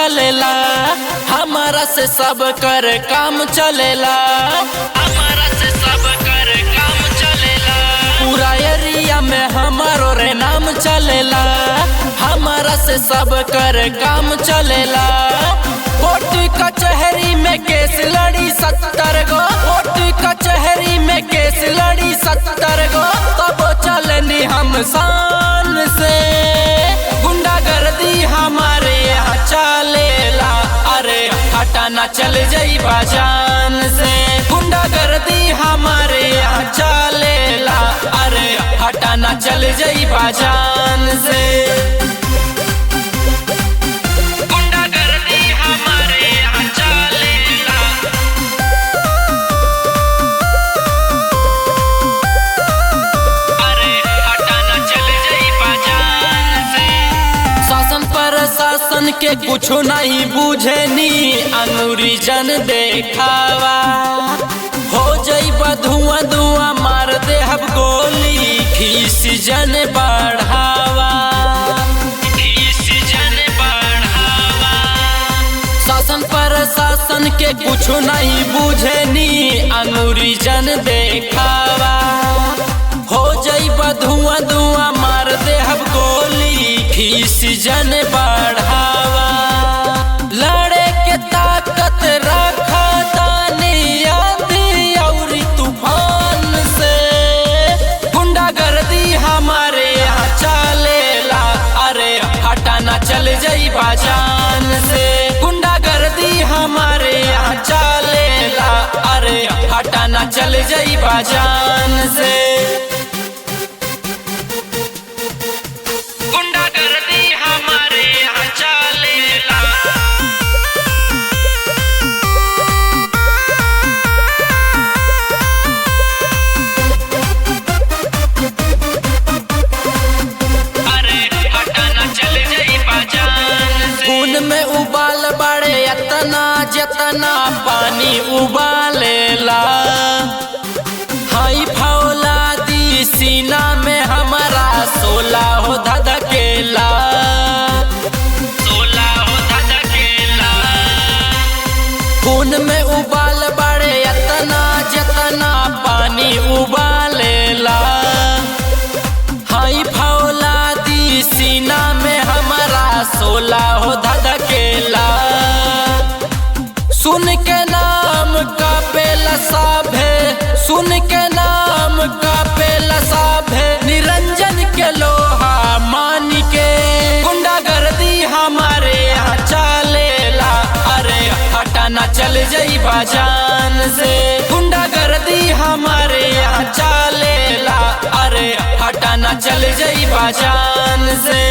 चलेला, हमारा से सब कर काम चलेला, हमारा से सब कर काम चलेला। पूरा एरिया में हमारो रे नाम चलेला, हमारा से सब कर काम चलेला। कोर्ट कचहरी में केस लड़ी 70 गो, कोर्ट कचहरी में केस लड़ी 70 गो, तब चलनी हम शान से। गुंडागर्दी हमारे यहाँ चलेला, अरे हटाना चल जाइबा जान से। गुंडागर्दी हमारे यहाँ चलेला, अरे हटाना चल जाइबा जान से। शासन के कुछो नहीं बुझेनी, अंगूरी जन देखावा। हो जाइबा धुआं धुआं मार दे हम गोली, खीस जन बढ़ावा, खीस जन बढ़ावा। शासन पर शासन के कुछो नहीं बुझेनी, अंगूरी जन देखावा। हो जाइबा धुआं धुआं मार दे हम गोली, खीस जन बढ़ावा। लड़े के ताकत रखा तानी आंधी और तूफान से। गुंडागर्दी हमारे यहाँ चलेला, अरे हटाना चल जाइबा जान से। गुंडागर्दी हमारे यहाँ चलेला, अरे हटाना चल जाइबा जान से। खून में उबाल बड़े इतना जितना पानी उबालेला। हाई फौला दी सीना में हमारा 16 हो धधकेला, 16 हो धधकेला। खून में उबाल बड़े इतना जितना पानी उबालेला। हाई फौला दी सीना में हमारा 16 हो धधकेला। सुन के नाम का पेला साभे, सुन के नाम का पेला साभे, निरंजन के लोहा मान के। गुंडागर्दी हमारे यहाँ चलेला, अरे हटाना चल जाइबा जान से। गुंडागर्दी हमारे यहाँ चलेला, अरे हटाना चल जाइबा जान से।